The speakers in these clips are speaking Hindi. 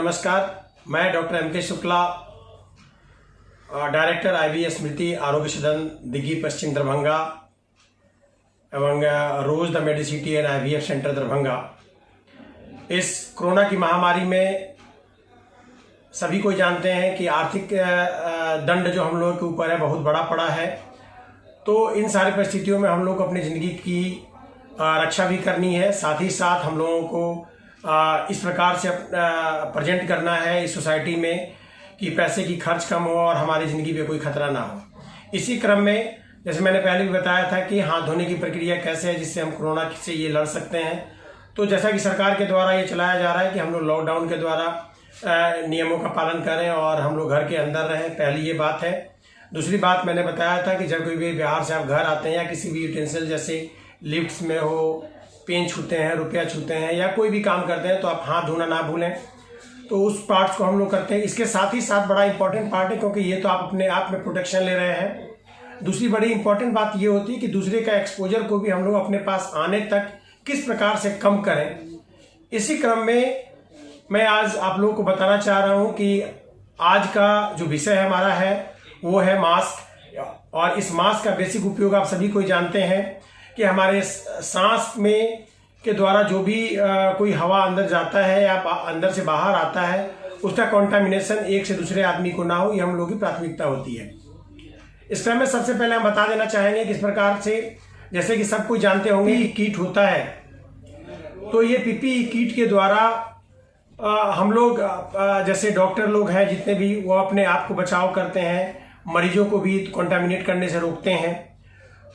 नमस्कार, मैं डॉक्टर एम के शुक्ला, डायरेक्टर IVF स्मृति आरोग्य सदन दिग्गी पश्चिम दरभंगा एवं rose the medicity and IVF centre Darbhanga. इस कोरोना की महामारी में सभी कोई जानते हैं कि आर्थिक दंड जो हम लोगों के ऊपर है बहुत बड़ा पड़ा है। तो इन सारी परिस्थितियों में हम लोग को अपनी ज़िंदगी की रक्षा भी करनी है, साथ ही साथ हम लोगों को इस प्रकार से प्रेजेंट करना है इस सोसाइटी में कि पैसे की खर्च कम हो और हमारी ज़िंदगी पे कोई खतरा ना हो। इसी क्रम में जैसे मैंने पहले भी बताया था कि हाथ धोने की प्रक्रिया कैसे है जिससे हम कोरोना से ये लड़ सकते हैं। तो जैसा कि सरकार के द्वारा ये चलाया जा रहा है कि हम लोग लॉकडाउन के द्वारा नियमों का पालन करें और हम लोग घर के अंदर रहें, पहली ये बात है। दूसरी बात मैंने बताया था कि जब कोई भी बाहर से आप घर आते हैं या किसी भी यूटेंसिल जैसे लिफ्ट्स में हो, पेन छूते हैं, रुपया छूते हैं या कोई भी काम करते हैं तो आप हाथ धोना ना भूलें। तो उस पार्ट्स को हम लोग करते हैं। इसके साथ ही साथ बड़ा इंपॉर्टेंट पार्ट है क्योंकि ये तो आप अपने आप में प्रोटेक्शन ले रहे हैं। दूसरी बड़ी इंपॉर्टेंट बात ये होती है कि दूसरे का एक्सपोजर को भी हम लोग अपने पास आने तक किस प्रकार से कम करें। इसी क्रम में मैं आज आप लोगों को बताना चाह रहा हूँ कि आज का जो विषय हमारा है वो है मास्क। और इस मास्क का बेसिक उपयोग आप सभी कोई जानते हैं कि हमारे सांस में के द्वारा जो भी कोई हवा अंदर जाता है या अंदर से बाहर आता है उसका कॉन्टामिनेशन एक से दूसरे आदमी को ना हो, ये हम लोगों की प्राथमिकता होती है। इस क्रम में सबसे पहले हम बता देना चाहेंगे किस प्रकार से, जैसे कि सब कोई जानते होंगे कि किट होता है, तो ये PPE किट के द्वारा हम लोग जैसे डॉक्टर लोग हैं जितने भी वो अपने आप को बचाव करते हैं, मरीजों को भी कॉन्टामिनेट करने से रोकते हैं।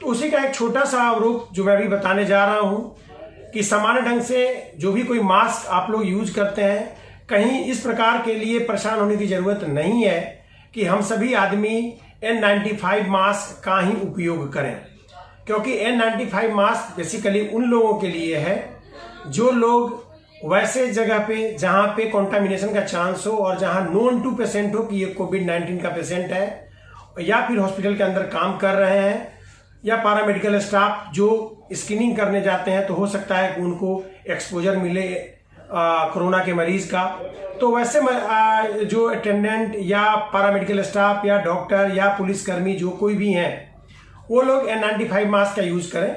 तो उसी का एक छोटा सा अवरूप जो मैं अभी बताने जा रहा हूँ कि सामान्य ढंग से जो भी कोई मास्क आप लोग यूज करते हैं, कहीं इस प्रकार के लिए परेशान होने की जरूरत नहीं है कि हम सभी आदमी N95 मास्क का ही उपयोग करें, क्योंकि N95 मास्क बेसिकली उन लोगों के लिए है जो लोग वैसे जगह पे जहाँ पे कॉन्टामिनेशन का चांस हो और जहाँ नोन टू पेशेंट हो कि ये कोविड-19 का पेशेंट है, या फिर हॉस्पिटल के अंदर काम कर रहे हैं या पैरामेडिकल स्टाफ जो स्क्रीनिंग करने जाते हैं, तो हो सकता है कि उनको एक्सपोजर मिले कोरोना के मरीज का। तो वैसे जो अटेंडेंट या पैरामेडिकल स्टाफ या डॉक्टर या पुलिसकर्मी जो कोई भी हैं वो लोग N95 मास्क का यूज करें।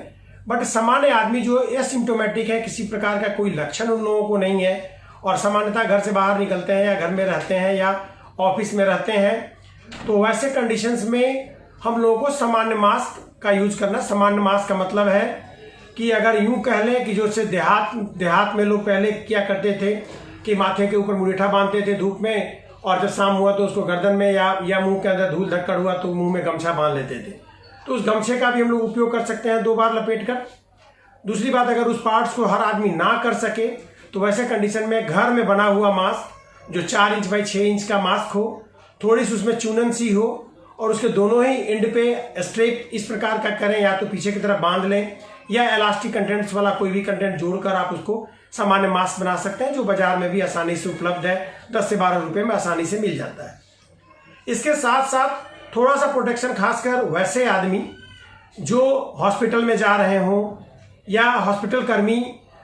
बट सामान्य आदमी जो एसिम्टोमेटिक है, किसी प्रकार का कोई लक्षण उन लोगों को नहीं है और सामान्यतः घर से बाहर निकलते हैं या घर में रहते हैं या ऑफिस में रहते हैं, तो वैसे कंडीशंस में हम लोगों को सामान्य मास्क का यूज करना। सामान्य मास्क का मतलब है कि अगर यूं कह लें कि जो से देहात में लोग पहले क्या करते थे कि माथे के ऊपर मुरेठा बांधते थे धूप में, और जब शाम हुआ तो उसको गर्दन में या मुंह के अंदर धूल धक्कड़ हुआ तो मुंह में गमछा बांध लेते थे। तो उस गमछे का भी हम लोग उपयोग कर सकते हैं 2 बार लपेट कर। दूसरी बात, अगर उस पार्ट्स को हर आदमी ना कर सके तो वैसे कंडीशन में घर में बना हुआ मास्क जो 4 इंच बाई 6 इंच का मास्क हो, थोड़ी सी उसमें चूनन सी हो और उसके दोनों ही एंड पे स्ट्रेप इस प्रकार का करें, या तो पीछे की तरफ बांध लें या इलास्टिक कंटेंट्स वाला कोई भी कंटेंट जोड़कर आप उसको सामान्य मास्क बना सकते हैं, जो बाजार में भी आसानी से उपलब्ध है। 10 से 12 रुपए में आसानी से मिल जाता है। इसके साथ साथ थोड़ा सा प्रोटेक्शन खासकर वैसे आदमी जो हॉस्पिटल में जा रहे हों या हॉस्पिटल कर्मी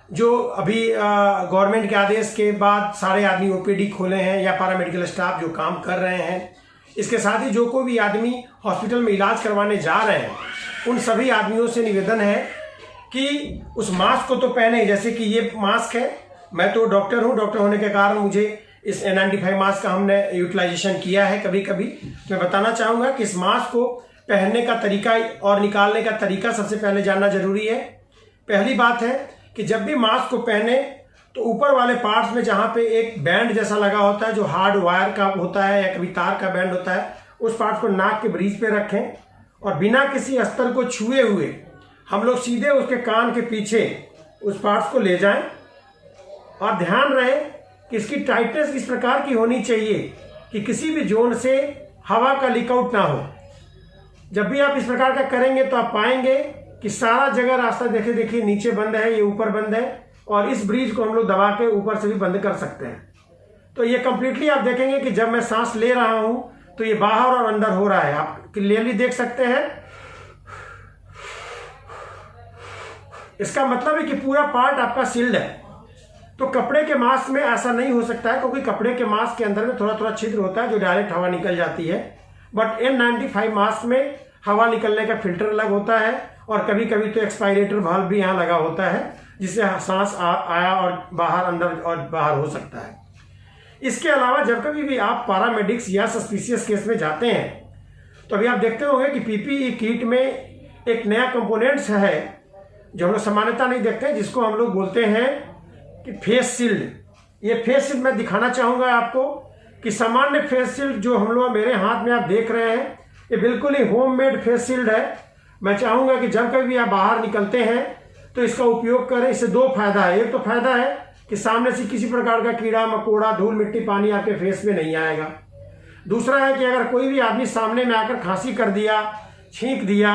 जो अभी गवर्नमेंट के आदेश के बाद सारे आदमी OPD खोले हैं या पैरामेडिकल स्टाफ जो काम कर रहे हैं। इसके साथ ही जो कोई भी आदमी हॉस्पिटल में इलाज करवाने जा रहे हैं, उन सभी आदमियों से निवेदन है कि उस मास्क को तो पहने। जैसे कि ये मास्क है, मैं तो डॉक्टर हूँ, डॉक्टर होने के कारण मुझे इस N95 मास्क का हमने यूटिलाइजेशन किया है कभी कभी। मैं बताना चाहूँगा कि इस मास्क को पहनने का तरीका और निकालने का तरीका सबसे पहले जानना जरूरी है। पहली बात है कि जब भी मास्क को पहने तो ऊपर वाले पार्ट्स में जहाँ पे एक बैंड जैसा लगा होता है जो हार्ड वायर का होता है या कभी तार का बैंड होता है, उस पार्ट को नाक के ब्रीज पे रखें और बिना किसी अस्तर को छुए हुए हम लोग सीधे उसके कान के पीछे उस पार्ट्स को ले जाएं। और ध्यान रहे कि इसकी टाइटनेस इस प्रकार की होनी चाहिए कि किसी भी जोन से हवा का लीकआउट ना हो। जब भी आप इस प्रकार का करेंगे तो आप पाएंगे कि सारा जगह रास्ता देखिए नीचे बंद है, ये ऊपर बंद है, और इस ब्रिज को हम लोग दबा के ऊपर से भी बंद कर सकते हैं। तो ये कंप्लीटली आप देखेंगे कि जब मैं सांस ले रहा हूं तो ये बाहर और अंदर हो रहा है, आप क्लियरली देख सकते हैं। इसका मतलब है कि पूरा पार्ट आपका सील्ड है। तो कपड़े के मास्क में ऐसा नहीं हो सकता है, क्योंकि कपड़े के मास्क के अंदर में थोड़ा थोड़ा छिद्र होता है जो डायरेक्ट हवा निकल जाती है। बट N95 मास्क में हवा निकलने का फिल्टर अलग होता है, और कभी कभी तो एक्सपायरेटर वाल्व भी यहाँ लगा होता है, जिससे सांस आया और बाहर, अंदर और बाहर हो सकता है। इसके अलावा जब कभी भी आप पैरामेडिक्स या सस्पिशियस केस में जाते हैं, तो अभी आप देखते होंगे कि PPE किट में एक नया कंपोनेंट्स है जो हम लोग सामान्यतः नहीं देखते हैं, जिसको हम लोग बोलते हैं कि फेस शील्ड। ये फेस शील्ड मैं दिखाना चाहूँगा आपको कि सामान्य फेस शील्ड जो हम लोग मेरे हाथ में आप देख रहे हैं, ये बिल्कुल ही होममेड फेस शील्ड है। मैं चाहूँगा कि जब कभी आप बाहर निकलते हैं तो इसका उपयोग करें। इससे दो फायदा है। एक तो फायदा है कि सामने से किसी प्रकार का कीड़ा मकोड़ा, धूल मिट्टी, पानी आपके फेस में नहीं आएगा। दूसरा है कि अगर कोई भी आदमी सामने में आकर खांसी कर दिया, छींक दिया,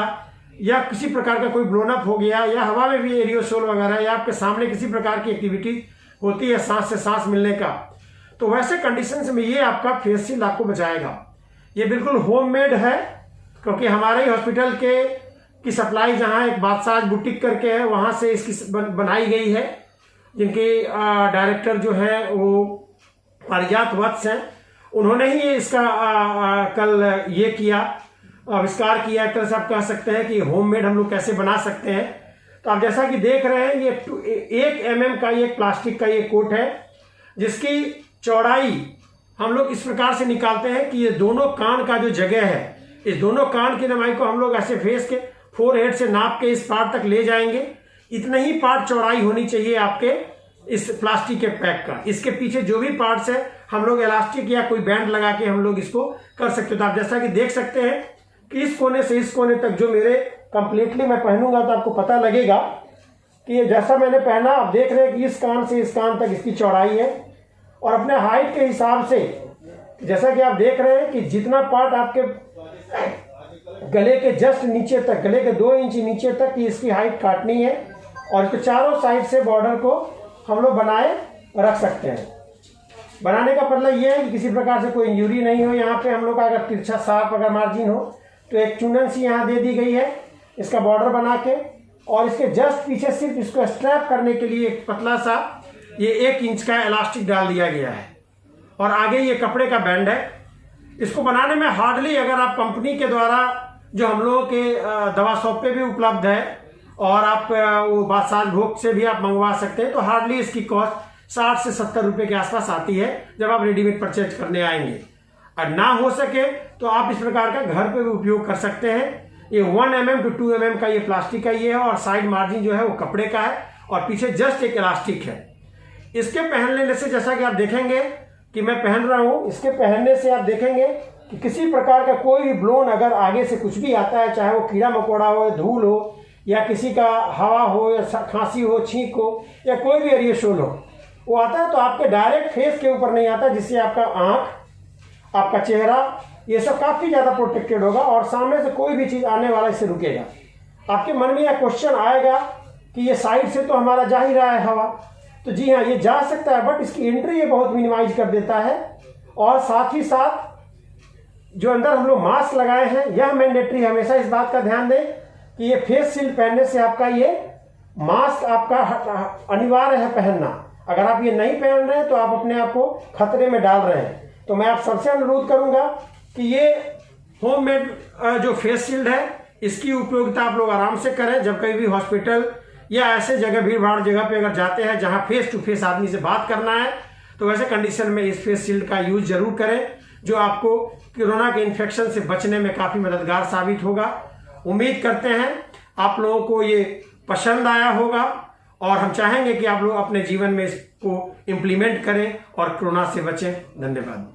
या किसी प्रकार का कोई ब्लोन अप हो गया, या हवा में भी एरियोसोल वगैरह, या आपके सामने किसी प्रकार की एक्टिविटी होती है सांस से सांस मिलने का, तो वैसे कंडीशंस में ये आपका फेस शील्ड आपको बचाएगा। ये बिल्कुल होममेड है, क्योंकि हमारे ही हॉस्पिटल की सप्लाई जहाँ एक बादशाह बुटीक करके है, वहाँ से इसकी बनाई गई है, जिनके डायरेक्टर जो है वो पारिजात वत्स हैं। उन्होंने ही इसका कल ये किया, आविष्कार किया। एक तरह से आप कह सकते हैं कि होममेड हम लोग कैसे बना सकते हैं। तो आप जैसा कि देख रहे हैं, ये 1 mm का एक प्लास्टिक का ये कोट है, जिसकी चौड़ाई हम लोग इस प्रकार से निकालते हैं कि ये दोनों कान का जो जगह है, इस दोनों कान की लंबाई को हम लोग ऐसे फेस के फोरहेड से नाप के इस पार्ट तक ले जाएंगे। इतना ही पार्ट चौड़ाई होनी चाहिए आपके इस प्लास्टिक के पैक का। इसके पीछे जो भी पार्ट्स है हम लोग इलास्टिक या कोई बैंड लगा के हम लोग इसको कर सकते हो। तो आप जैसा कि देख सकते हैं कि इस कोने से इस कोने तक जो मेरे कंप्लीटली मैं पहनूंगा तो आपको पता लगेगा कि ये जैसा मैंने पहना, आप देख रहे हैं कि इस कान से इस कान तक इसकी चौड़ाई है। और अपने हाइट के हिसाब से जैसा कि आप देख रहे हैं कि जितना पार्ट आपके गले के जस्ट नीचे तक, गले के 2 इंच नीचे तक की इसकी हाइट काटनी है, और इसके चारों साइड से बॉर्डर को हम लोग बनाए रख सकते हैं। बनाने का मतलब ये है कि किसी प्रकार से कोई इंजरी नहीं हो। यहाँ पे हम लोग का अगर तिरछा साफ अगर मार्जिन हो तो एक चुनन सी यहाँ दे दी गई है इसका बॉर्डर बना के, और इसके जस्ट पीछे सिर्फ इसको स्ट्रैप करने के लिए एक पतला सा ये 1 इंच का इलास्टिक डाल दिया गया है, और आगे ये कपड़े का बैंड है। इसको बनाने में हार्डली, अगर आप कंपनी के द्वारा जो हम लोगों के दवा शॉप पे भी उपलब्ध है, और आप वो बादशाह भोग से भी आप मंगवा सकते हैं, तो हार्डली इसकी कॉस्ट 60 से 70 रुपए के आसपास आती है जब आप रेडीमेड परचेज करने आएंगे। और ना हो सके तो आप इस प्रकार का घर पे भी उपयोग कर सकते हैं। ये 1 mm to 2 mm का ये प्लास्टिक का ये है, और साइड मार्जिन जो है वो कपड़े का है, और पीछे जस्ट एक इलास्टिक है। इसके पहन लेने से, जैसा कि आप देखेंगे कि मैं पहन रहा हूं, इसके पहनने से आप देखेंगे कि किसी प्रकार का कोई भी ब्लोन अगर आगे से कुछ भी आता है, चाहे वो कीड़ा मकोड़ा हो, धूल हो, या किसी का हवा हो, या खांसी हो, छींक हो, या कोई भी एरियोसोल हो, वो आता है तो आपके डायरेक्ट फेस के ऊपर नहीं आता, जिससे आपका आंख, आपका चेहरा, ये सब काफ़ी ज़्यादा प्रोटेक्टेड होगा, और सामने से कोई भी चीज़ आने वाला इससे रुकेगा। आपके मन में यह क्वेश्चन आएगा कि ये साइड से तो हमारा जा ही रहा है हवा, तो जी हाँ, ये जा सकता है, बट इसकी एंट्री ये बहुत मिनिमाइज कर देता है। और साथ ही साथ जो अंदर हम लोग मास्क लगाए हैं, यह मैंडेटरी, हमेशा इस बात का ध्यान दें कि ये फेस शील्ड पहनने से आपका ये मास्क आपका अनिवार्य है पहनना। अगर आप ये नहीं पहन रहे हैं तो आप अपने आप को खतरे में डाल रहे हैं। तो मैं आप सबसे अनुरोध करूंगा कि ये होममेड जो फेस शील्ड है, इसकी उपयोगिता आप लोग आराम से करें। जब कहीं भी हॉस्पिटल या ऐसे जगह, भीड़ भाड़ जगह पे अगर जाते हैं जहां फेस टू फेस आदमी से बात करना है, तो वैसे कंडीशन में इस फेस शील्ड का यूज जरूर करें, जो आपको कोरोना के इन्फेक्शन से बचने में काफी मददगार साबित होगा। उम्मीद करते हैं आप लोगों को ये पसंद आया होगा, और हम चाहेंगे कि आप लोग अपने जीवन में इसको इम्प्लीमेंट करें और कोरोना से बचें। धन्यवाद।